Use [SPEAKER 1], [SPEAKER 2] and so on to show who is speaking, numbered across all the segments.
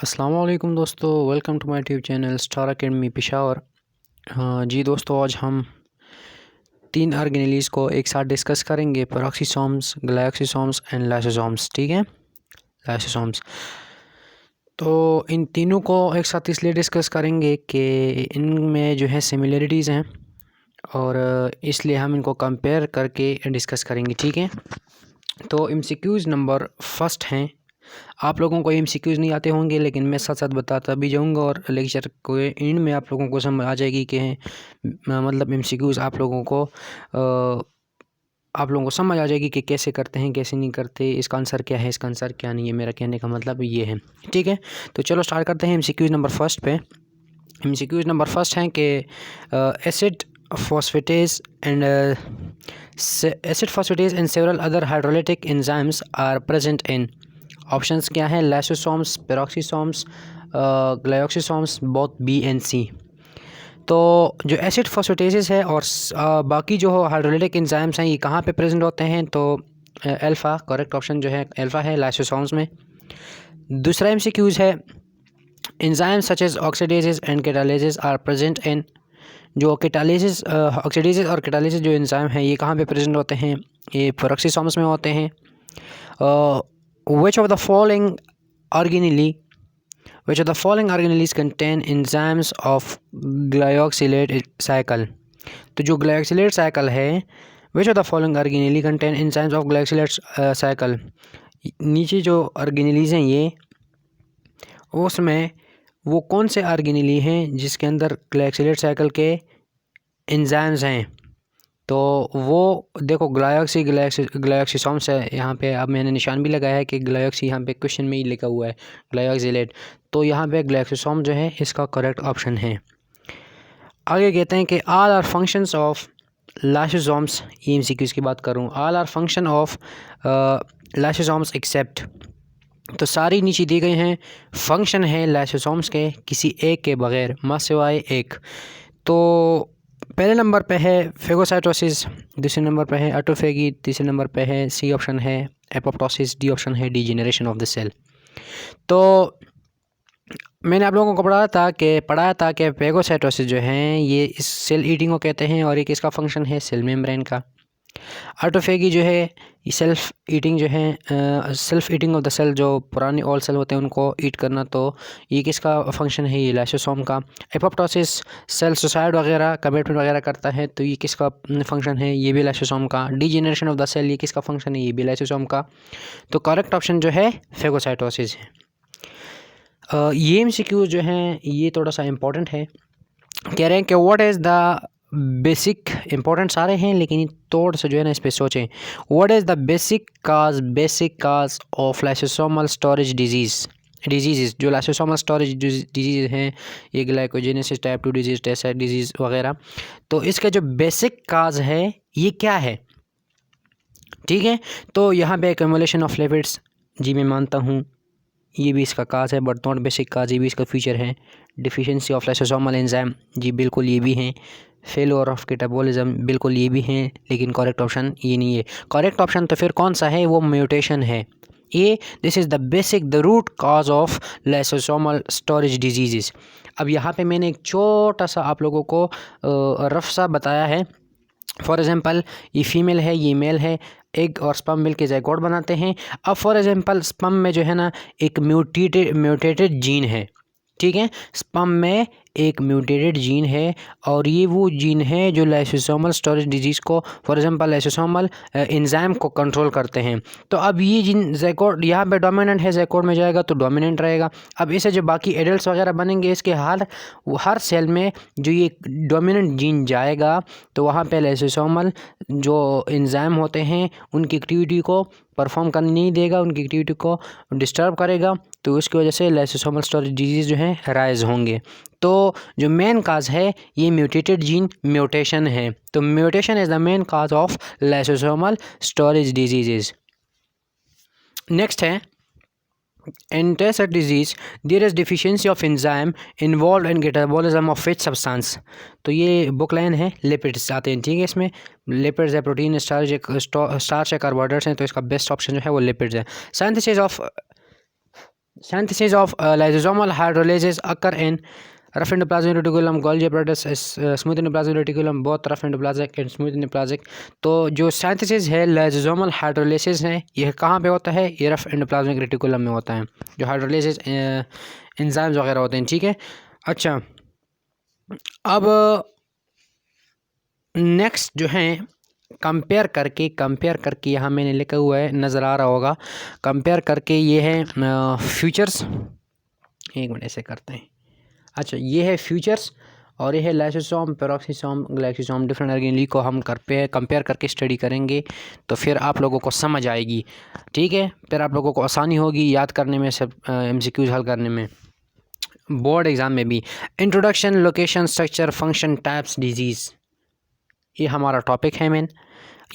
[SPEAKER 1] अस्सलाम वालेकुम दोस्तों, welcome to my YouTube channel Star Academy Peshawar. जी दोस्तों, आज हम 3 ऑर्गेनेलीज़ को एक साथ डिस्कस करेंगे, पेरोक्सीसोम्स, ग्लाइकोसिसोम्स एंड लाइसोसोम्स। ठीक है, लाइसोसोम्स। तो इन तीनों को एक साथ इसलिए डिस्कस करेंगे कि इनमें जो है सिमिलरिटीज़ हैं और इसलिए हम इनको कंपेयर करके डिस्कस करेंगे। ठीक है, तो एमसीक्यूज़ नंबर फर्स्ट हैं। आप लोगों को एमसीक्यूज़ नहीं आते होंगे, लेकिन मैं साथ साथ बताता भी जाऊंगा और लेक्चर को एंड में आप लोगों को समझ आ जाएगी कि मतलब एमसीक्यूज़ आप लोगों को समझ आ जाएगी कि कैसे करते हैं, कैसे नहीं करते, इसका आंसर क्या है, इसका आंसर क्या नहीं है। मेरा कहने का मतलब ये है। ठीक है, तो चलो स्टार्ट करते हैं एमसीक्यूज़ नंबर फर्स्ट पे। एमसीक्यूज़ नंबर फर्स्ट हैं कि acid phosphatase and several other hydrolytic enzymes are present in। Options क्या हैं? Lysosomes, peroxisomes, glyoxysomes, both B and C. तो जो एसिड फॉस्फेटेसेस है और बाकी जो हाइड्रोलिटिक एंजाइम्स हैं, ये कहाँ पे प्रेजेंट होते हैं? तो अल्फ़ा, करेक्ट ऑप्शन जो है अल्फ़ा है लाइसोसोम्स में। दूसरा एमसीक्यूज़ है enzymes such as oxidases and catalases are present in. जो कैटालिसिस, ऑक्सीडेजेस और कैटालिसिस जो एंजाइम हैं, ये कहाँ पे प्रेजेंट होते हैं? ये पेरोक्सीसोम्स में होते हैं। Which of the following organelle contain enzymes of glyoxylate cycle? तो जो glyoxylate cycle है, which of the following organelle contain enzymes of glyoxylate cycle? नीचे जो ऑर्गेनेलीज हैं ये, उसमें वो कौन से ऑर्गेनेली हैं जिसके अंदर ग्लाइकोसिलेट साइकिल के एंजाइम्स हैं? तो वो देखो ग्लाइकोसिसोम्स है यहाँ पे। अब मैंने निशान भी लगाया है कि ग्लाइकोसी यहाँ पे क्वेश्चन में ही लिखा हुआ है ग्लाइकोसिलेट, तो यहाँ पे ग्लाइकोसिसोम जो है इसका करेक्ट ऑप्शन है। आगे कहते हैं कि all are functions of lysosomes, ये एमसीक्यूज़ की बात करूँ, all are function of lysosomes except. तो सारी नीचे दी गई हैं फंक्शन है लाइसोसोम्स के किसी एक के बगैर, मा सिवाय एक। तो पहले नंबर पे है फेगोसाइटोसिस, दूसरे नंबर पे है ऑटोफेगी, तीसरे नंबर पे है सी ऑप्शन है एपोप्टोसिस, डी ऑप्शन है डीजेनरेशन ऑफ द सेल। तो मैंने आप लोगों को पढ़ाया था कि फेगोसाइटोसिस जो है ये इस सेल ईटिंग को कहते हैं और एक इसका फंक्शन है सेल मेम्ब्रेन का। ऑटोफेगी जो है self eating of the cell, जो पुराने ओल्ड सेल होते हैं उनको ईट करना, तो ये किसका फंक्शन है? ये लाइसोसोम का। एपोप्टोसिस सेल सुसाइड वगैरह, कमिटमेंट वगैरह करता है, तो ये किसका फंक्शन है? ये भी लाइसोसोम का। डीजेनरेशन ऑफ द सेल, ये किसका फंक्शन है? ये भी लाइसोसोम का। तो करेक्ट ऑप्शन जो है फेगोसाइटोसिस है। ये एमसीक्यू जो हैं ये थोड़ा सा इम्पोर्टेंट है। कह रहे हैं कि what is the basic, important सारे हैं लेकिन थोड़ा सा जो है ना इस पर सोचें। What is the basic cause of lysosomal storage disease जो लाइसोसोमल स्टोरेज डिजीज़ हैं, ये ग्लाइकोजेनेसिस टाइप 2 डिजीज़, टेसाइड डिजीज़ वगैरह, तो इसका जो बेसिक काज है ये क्या है? ठीक है, तो यहाँ पे एक्यूमुलेशन ऑफ लिपिड्स, जी मैं मानता हूँ ये भी इसका काज है, बट नॉट बेसिक काज, ये भी इसका फीचर है। डिफिशिएंसी ऑफ लाइसोसोमल एंजाइम, जी बिल्कुल ये भी हैं। फेलियर ऑफ कैटाबॉलिज्म, बिल्कुल ये भी हैं, लेकिन करेक्ट ऑप्शन ये नहीं है। करेक्ट ऑप्शन तो फिर कौन सा है? वो म्यूटेशन है। ये this is the root cause of lysosomal storage disease. अब यहाँ पे मैंने एक छोटा सा आप लोगों को रफ सा बताया है। फॉर एग्ज़ाम्पल ये फीमेल है, ये मेल है, एग और स्पर्म मिल के ज़ाइगोट बनाते हैं। अब फॉर एग्ज़ाम्पल स्पर्म में जो है ना एक म्यूटेटेड जीन है। ठीक है, स्पर्म में एक म्यूटेटेड जीन है और ये वो जीन है जो लाइसोसोमल स्टोरेज डिजीज़ को, फॉर एग्जांपल लाइसोसोमल एंजाइम को कंट्रोल करते हैं। तो अब ये जीन ज़ाइगोट यहाँ पे डोमिनेंट है, ज़ाइगोट में जाएगा तो डोमिनेंट रहेगा। अब इसे जो बाकी एडल्ट्स वगैरह बनेंगे, इसके हर सेल में जो ये डोमिनेंट जीन जाएगा तो वहाँ पे लाइसोसोमल जो एंजाइम होते हैं उनकी एक्टिविटी को परफॉर्म करने नहीं देगा, उनकी एक्टिविटी को डिस्टर्ब करेगा, तो उसकी वजह से लाइसोसोमल स्टोरेज डिजीज़ जो हैं राइज होंगे। तो जो मेन काज है ये म्यूटेटेड जीन म्यूटेशन है। तो mutation is the main cause of lysosomal storage disease. Next है in Tay-Sachs disease there is deficiency of enzyme involved in catabolism of which substance। तो ये बुक लाइन है, लिपिड्स आते हैं। ठीक है, इसमें लिपिड्स है, प्रोटीन, स्टार्च है, कार्बोहाइड्रेट्स हैं, तो इसका बेस्ट ऑप्शन जो है वो लिपिड्स है। Synthesis of Synthesis of lysosomal hydrolysis occur in rough endoplasmic reticulum, Golgi apparatus, smooth endoplasmic reticulum, both rough endoplasmic and smooth endoplasmic। तो जो synthesis है lysosomal hydrolysis है, यह कहाँ पे होता है? ये rough endoplasmic reticulum में होता है, जो hydrolysis enzymes वगैरह होते हैं, ठीक है। अच्छा, अब नेक्स्ट जो है कंपेयर करके यहाँ मैंने लिखा हुआ है, नज़र आ रहा होगा, कंपेयर करके ये है फ्यूचर्स। एक मिनट ऐसे करते हैं। अच्छा, ये है फ्यूचर्स और ये है लाइसोसोम, पेरोक्सिसोम, ग्लाइसोसोम। डिफरेंट ऑर्गेनेली को हम कंपेयर करके स्टडी करेंगे तो फिर आप लोगों को समझ आएगी, ठीक है। फिर आप लोगों को आसानी होगी याद करने में, सब MCQs हल करने में, बोर्ड एग्ज़ाम में भी। Introduction, location, structure, function, types, disease, ये हमारा टॉपिक है मेन।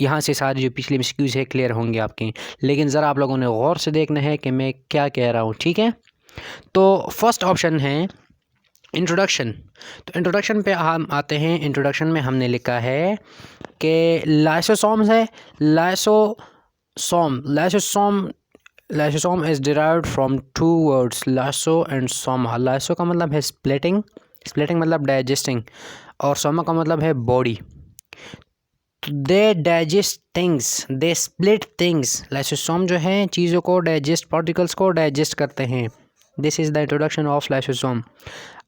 [SPEAKER 1] यहाँ से सारे जो पिछले MCQs है क्लियर होंगे आपके, लेकिन ज़रा आप लोगों ने गौर से देखना है कि मैं क्या कह रहा हूँ, ठीक है। तो फर्स्ट ऑप्शन है इंट्रोडक्शन। तो इंट्रोडक्शन पे हम आते हैं। इंट्रोडक्शन में हमने लिखा है कि लाइसोसोम्स है, lysosome is derived from 2 words, lyso and Soma. Lyso का मतलब है स्प्लिटिंग मतलब डाइजेस्टिंग, और सोमा का मतलब है बॉडी। दे डाइजेस्ट थिंग्स, दे स्प्लिट थिंग्स। लाइसोसोम जो है चीज़ों को डाइजेस्ट, पार्टिकल्स को डाइजेस्ट करते हैं। This is the introduction of lysosome.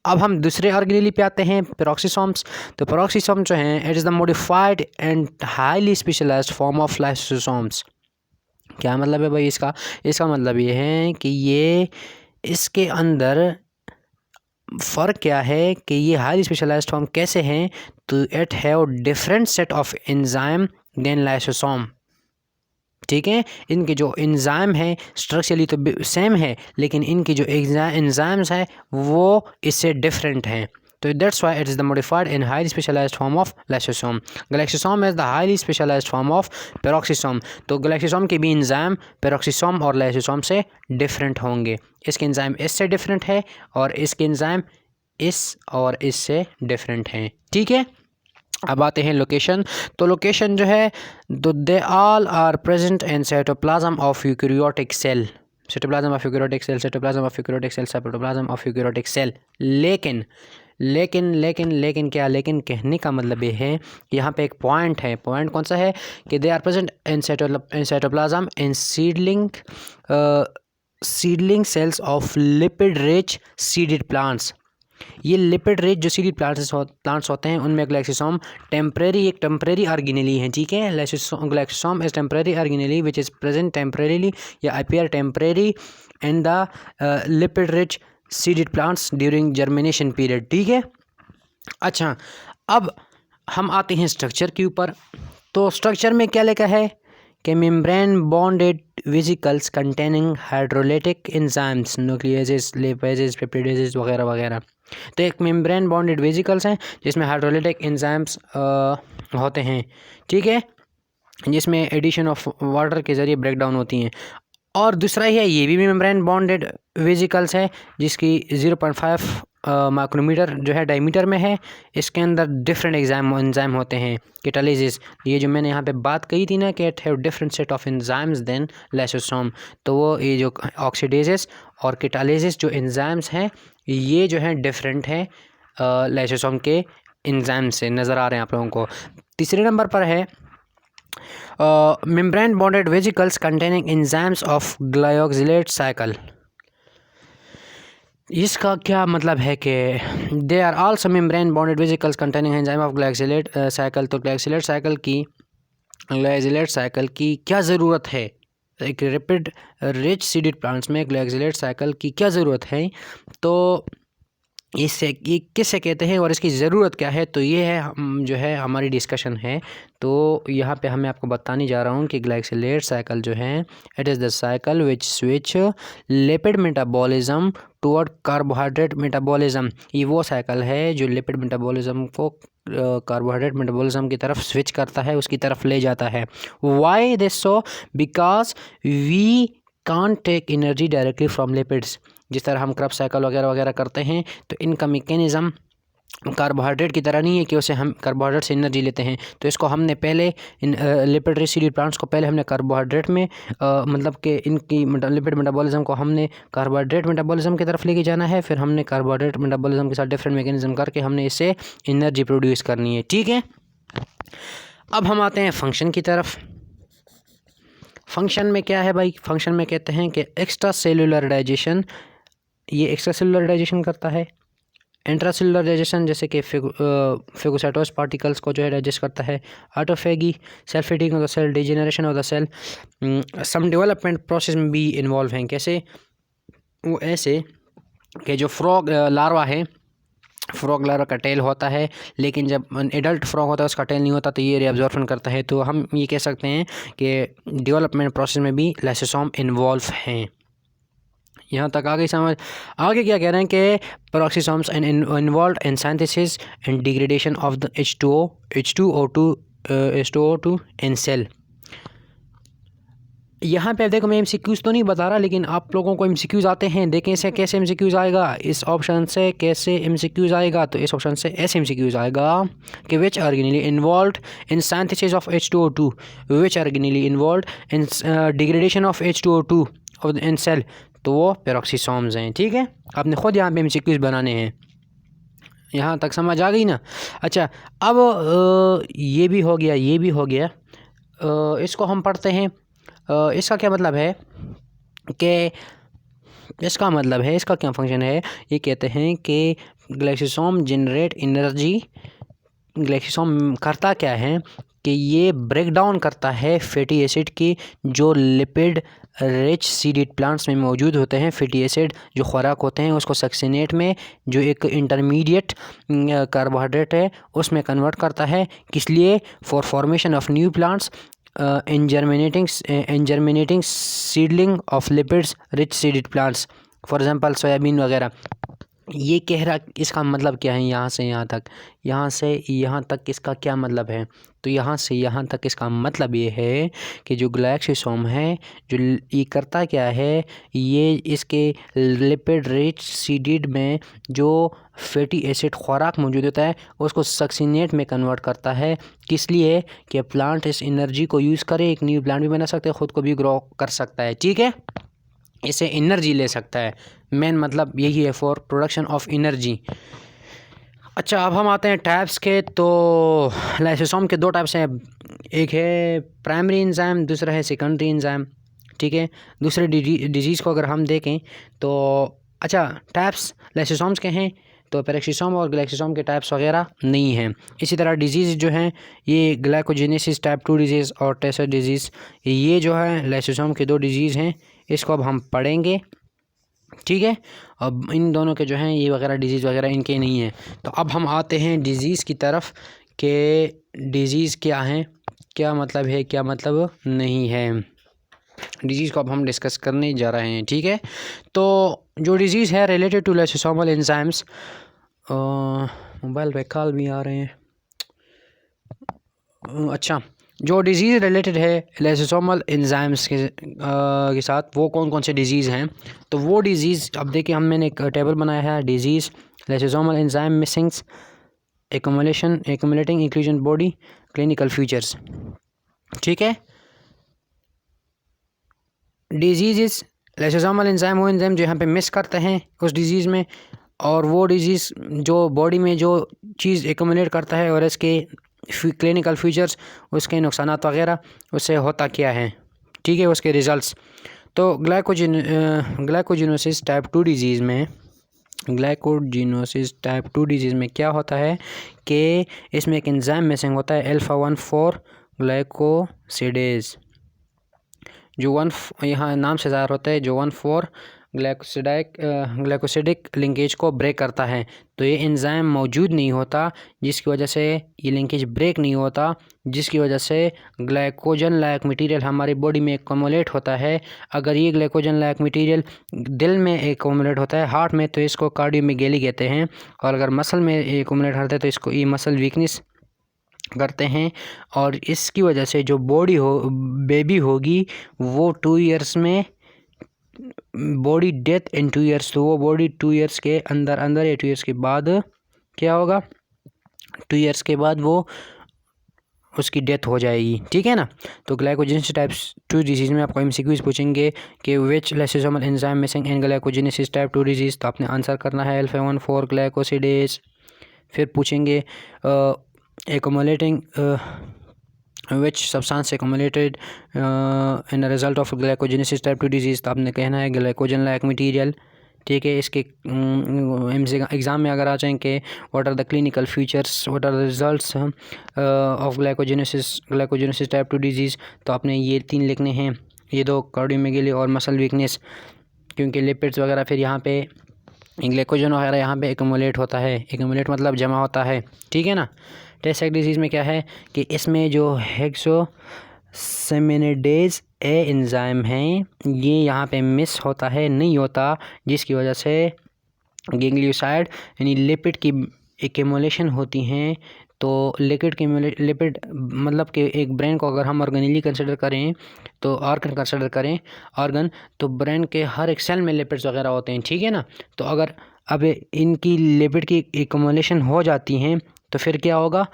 [SPEAKER 1] अब हम दूसरे ऑर्गेनेली पे आते हैं, पेरोक्सिसोम्स। तो पेरोक्सिसोम जो हैं, it is the modified and highly specialised form of lysosomes. क्या मतलब है भाई इसका? इसका मतलब ये है कि ये इसके अंदर फ़र्क क्या है कि ये हाईली स्पेशलाइज्ड फॉर्म कैसे हैं? तो it have different set of enzyme than lysosome, ठीक है। इनके जो एंजाइम है स्ट्रक्चरली तो सेम है, लेकिन इनकी जो एंजाइम्स है वो इससे डिफरेंट हैं। तो that's why it is the modified and highly specialised form of glyoxysome. Glyoxysome is the highly specialised form of peroxisome. तो ग्लाइसोसोम के भी एंजाइम पेरोक्सिसोम और लाइसोसोम से डिफरेंट होंगे। इसके एंजाइम इससे डिफरेंट है और इसके एंजाइम इस और इससे डिफरेंट हैं, ठीक है। अब आते हैं लोकेशन। तो लोकेशन जो है, तो they all are present in cytoplasm of eukaryotic cell, cytoplasm of eukaryotic cell, cytoplasm of eukaryotic cell, cytoplasm of eukaryotic cell. लेकिन लेकिन लेकिन लेकिन क्या, लेकिन कहने का मतलब ये है कि यहाँ पे एक पॉइंट है। पॉइंट कौन सा है? कि they are present in cytoplasm in seedling cells of lipid rich seeded plants. ये लिपिड रिच जो सीडेड प्लांट्स होते हैं उनमें ग्लाइसोसोम एक टेम्परेरी ऑर्गेनेली है, ठीक है। Glyoxysome is temporary organelle which is present temporarily या appear temporary in the lipid rich seeded plants during germination period, ठीक है। अच्छा, अब हम आते हैं स्ट्रक्चर के ऊपर। तो स्ट्रक्चर में क्या लिखा है कि membrane bounded vesicles containing hydrolytic enzymes, nucleases, lipases, peptidases वगैरह वगैरह। तो एक मेम्ब्रेन बॉन्डेड वेसिकल्स हैं जिसमें हाइड्रोलाइटिक एंजाइम्स होते हैं, ठीक है, जिसमें एडिशन ऑफ वाटर के ज़रिए ब्रेक डाउन होती हैं। और दूसरा ही है, ये भी मेम्ब्रेन बॉन्डेड वेसिकल्स है जिसकी 0.5 माइक्रोमीटर जो है डायमीटर में है। इसके अंदर डिफरेंट एंजाइम होते हैं। कैटालिसिस, ये जो मैंने यहाँ पे बात कही थी ना कि it have different set of enzymes than lysosome, तो वो ये जो ऑक्सीडेजेस और कैटालिसिस जो एंजाइम्स हैं ये जो हैं डिफरेंट हैं लाइसोसोम के एंजाइम से, नज़र आ रहे हैं आप लोगों को। तीसरे नंबर पर है membrane bounded vesicles containing enzymes of glyoxylate cycle. इसका क्या मतलब है कि they are also membrane bounded vesicles containing enzyme of glyoxylate cycle. तो ग्लाइकोसिलेट साइकिल की क्या ज़रूरत है? एक लिपिड रिच सीडेड प्लांट्स में ग्लाइकोसिलेट साइकिल की क्या ज़रूरत है? तो ये किससे कहते हैं और इसकी ज़रूरत क्या है? तो ये है हम जो है हमारी डिस्कशन है। तो यहाँ पे मैं आपको बताने जा रहा हूँ कि ग्लाइकोसिलेट साइकिल जो है, it is the cycle which switch lipid metabolism toward carbohydrate metabolism. ये वो साइकिल है जो लिपिड मेटाबॉलिज्म को कार्बोहाइड्रेट मेटाबॉलिज्म की तरफ स्विच करता है, उसकी तरफ ले जाता है। Why this so? Because we can't take energy directly from lipids. जिस तरह हम क्रब साइकिल वगैरह वगैरह करते हैं, तो इनका मैकेनिज़्म कार्बोहाइड्रेट की तरह नहीं है कि उसे हम कार्बोहाइड्रेट से एनर्जी लेते हैं। तो इसको हमने पहले in lipid rich seeded plants को पहले हमने कार्बोहाइड्रेट में मतलब कि इनकी लिपिड मेटाबॉलिज्म को हमने कार्बोहाइड्रेट मेटाबॉलिज्म की तरफ लेके जाना है। फिर हमने कार्बोहाइड्रेट मेटाबॉलिज्म के साथ डिफरेंट मैकेनिज्म करके हमने इससे एनर्जी प्रोड्यूस करनी है। ठीक है, अब हम आते हैं फंक्शन की तरफ। फंक्शन में क्या है भाई? फंक्शन में कहते हैं कि एक्स्ट्रा सेलुलर डाइजेशन, ये एक्स्ट्रा सेलुलर डाइजेशन करता है। इंट्रा सेलुलर डाइजेशन जैसे कि फेगोसाइटोस पार्टिकल्स को जो है डाइजेस्ट करता है। Autophagy, self feeding of the cell, degeneration of the cell, some development process में भी इन्वॉल्व हैं। कैसे? वो ऐसे कि जो फ्रॉग लार्वा है, फ्रॉग लार्वा का टेल होता है, लेकिन जब एडल्ट फ्रॉग होता है उसका टेल नहीं होता, तो ये रिएब्जॉर्प्शन करता है। तो हम ये कह सकते हैं कि डेवलपमेंट प्रोसेस में भी लाइसोसोम इन्वॉल्व हैं। यहाँ तक आगे समझ। आगे क्या कह रहे हैं कि peroxisomes involve in synthesis and degradation of the H2O2 in cell. यहाँ पे देखो, मैं MCQs तो नहीं बता रहा, लेकिन आप लोगों को MCQs आते हैं। देखें इसे कैसे MCQs आएगा, इस ऑप्शन से कैसे MCQs आएगा। तो इस ऑप्शन से ऐसे MCQs आएगा कि which organelle involve in synthesis of H2O2, which organelle involve in degradation of H2O2 of in cell. तो वो पेरोक्सिसोम्स हैं। ठीक है, आपने खुद यहाँ पे MCQs बनाने हैं। यहाँ तक समझ आ गई ना? अच्छा, अब ये भी हो गया, ये भी हो गया। इसको हम पढ़ते हैं। इसका क्या मतलब है कि इसका क्या फंक्शन है? ये कहते हैं कि ग्लाइसोसोम जनरेट एनर्जी। ग्लाइसोसोम करता क्या है कि ये ब्रेक डाउन करता है फैटी एसिड की, जो लिपिड रिच सीडेड प्लांट्स में मौजूद होते हैं। फैटी एसिड जो खुराक होते हैं उसको सक्सिनेट में, जो एक इंटरमीडिएट कार्बोहाइड्रेट है, उसमें कन्वर्ट करता है। किस लिए? For formation of new plants in germinating seedling of lipids rich seeded plants, for example soybean वगैरह। ये कह रहा, इसका मतलब क्या है? यहाँ से यहाँ तक, यहाँ से यहाँ तक इसका क्या मतलब है? तो यहाँ से यहाँ तक इसका मतलब ये है कि जो ग्लाइसोसोम है, जो ये करता क्या है, ये इसके लिपिड रिच सीडेड में जो फैटी एसिड खुराक मौजूद होता है उसको सक्सिनेट में कन्वर्ट करता है। किस लिए? कि प्लांट इस एनर्जी को यूज़ करे, एक न्यू प्लांट भी बना सकते हैं, ख़ुद को भी ग्रो कर सकता है। ठीक है, इसे एनर्जी ले सकता है। मेन मतलब यही है, फॉर प्रोडक्शन ऑफ एनर्जी। अच्छा, अब हम आते हैं टाइप्स के। तो लाइसोसोम के दो टाइप्स हैं, एक है प्राइमरी एंजाइम, दूसरा है सेकेंडरी एंजाइम। ठीक है, दूसरे डिजीज़ को अगर हम देखें तो अच्छा, टाइप्स लाइसोसोम्स के हैं, तो पेरोक्सिसोम और ग्लाइकोसोम के टाइप्स वगैरह नहीं हैं। इसी तरह डिजीज़ जो हैं, ये ग्लाइकोजेनेसिस टाइप 2 डिजीज़ और टेसर डिजीज़, ये जो है लाइसोसोम के दो डिजीज़ हैं। इसको अब हम पढ़ेंगे। ठीक है, अब इन दोनों के जो हैं ये वगैरह डिजीज़ वगैरह इनके नहीं हैं। तो अब हम आते हैं डिजीज़ की तरफ कि डिजीज़ क्या हैं, क्या मतलब है, क्या मतलब नहीं है। डिजीज़ को अब हम डिस्कस करने जा रहे हैं। ठीक है, तो जो डिजीज़ है related to lysosomal enzymes, mobile पे कॉल भी आ रहे हैं। अच्छा, जो डिज़ीज़ रिलेटेड है लाइसोसोमल एंजाइम्स के साथ, वो कौन कौन से डिज़ीज़ हैं? तो वो डिज़ीज़ अब देखिए, मैंने एक टेबल बनाया है। Disease lysosomal enzyme missings, accumulating inclusion body, clinical features. ठीक है, डिजीज़ लाइसोसोमल एंजाइम वो एंजाइम जो यहाँ पे मिस करते हैं उस डिज़ीज़ में, और वो डिज़ीज़ जो बॉडी में जो चीज़ एक्युमुलेट करता है और इसके क्लिनिकल फीचर्स, उसके नुकसानात वगैरह, उससे होता क्या है। ठीक है, उसके रिज़ल्ट्स। तो ग्लाइकोजेनोसिस टाइप 2 डिज़ीज़ में, ग्लाइकोजेनोसिस टाइप 2 डिज़ीज़ में क्या होता है कि इसमें एक एंजाइम मिसिंग होता है, अल्फा-1,4 ग्लाइकोसिडेज, जो यहाँ नाम से ज़ाहिर होता है, जो 1,4 ग्लाइकोसिडिक लिंकेज को ब्रेक करता है। तो ये एंजाइम मौजूद नहीं होता, जिसकी वजह से ये लिंकेज ब्रेक नहीं होता, जिसकी वजह से ग्लाइकोजन लायक मटेरियल हमारी बॉडी में एक्युमुलेट होता है। अगर ये ग्लाइकोजन लायक मटेरियल दिल में एक्युमुलेट होता है, हार्ट में, तो इसको कार्डियोमेगेली कहते हैं। और अगर मसल में एक्युमुलेट होता है तो इसको ये मसल वीकनेस करते हैं। और इसकी वजह से जो बेबी होगी वो 2 ईयर्स में, बॉडी डेथ इन 2 ईयर्स, तो वो बॉडी 2 ईयर्स के अंदर या 2 ईयर्स के बाद क्या होगा, 2 ईयर्स के बाद वो उसकी डेथ हो जाएगी, ठीक है ना। तो ग्लाइकोजेनेसिस टाइप्स 2 डिजीज़ में आपको एमसीक्यूज पूछेंगे कि which lysosomal enzyme missing in glycogenesis type 2 disease, तो आपने आंसर करना है अल्फा 1 4 ग्लाइकोसिडेज। फिर पूछेंगे accumulating which substance accumulated in the result of glycogenesis type 2 disease, तो आपने कहना है ग्लाइकोजन लाइक मटीरियल, ठीक है। इसके एग्ज़ाम में अगर आ जाएँ कि what are the clinical features, what are the results of glycogenesis type 2 disease, तो आपने ये 3 लिखने हैं, ये 2 कार्डियोमेगेली और मसल वीकनेस, क्योंकि लिपिड्स वगैरह फिर यहाँ पे ग्लाइकोजन वगैरह यहाँ पे एक्युमुलेट होता है, एक्युमुलेट मतलब जमा होता है, ठीक है ना। टेस्ट डिजीज़ में क्या है कि इसमें जो हेक्सोसेमिनेडेज ए एंजाइम हैं ये यहाँ पे मिस होता है, नहीं होता, जिसकी वजह से गैंग्लियोसाइड यानी लिपिड की एक्युमुलेशन होती हैं। तो लिपिड मतलब कि एक ब्रेन को अगर हम ऑर्गेनली कंसिडर करें, तो ऑर्गन कंसिडर करें ऑर्गन, तो ब्रेन के हर एक सेल में लिपिड्स वगैरह होते हैं, ठीक है ना। तो अगर अब इनकी लिपिड की एक्युमुलेशन हो जाती हैं तो फिर क्या होगा,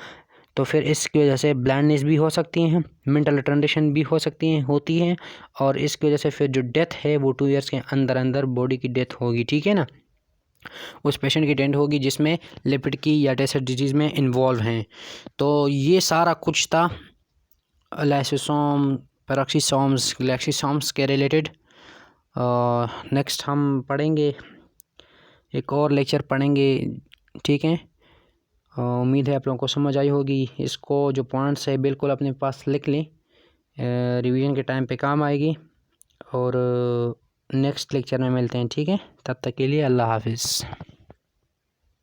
[SPEAKER 1] तो फिर इसकी वजह से ब्लाइंडनेस भी हो सकती हैं, मेंटल रिटार्डेशन भी होती हैं, और इसकी वजह से फिर जो डेथ है वो 2 ईयर्स के अंदर बॉडी की डेथ होगी, ठीक है ना। उस पेशेंट की डेथ होगी जिसमें लिपिड की या टेस्ट डिजीज़ में इन्वॉल्व हैं। तो ये सारा कुछ था लाइसोसोम, पेरोक्सीसोम्स, ग्लाइक्सीसोम्स के रिलेटेड। नेक्स्ट हम पढ़ेंगे, एक और लेक्चर पढ़ेंगे, ठीक है। उम्मीद है आप लोगों को समझ आई होगी। इसको जो पॉइंट्स है बिल्कुल अपने पास लिख लें, रिवीजन के टाइम पे काम आएगी। और नेक्स्ट लेक्चर में मिलते हैं, ठीक है। तब तक के लिए अल्लाह हाफिज़।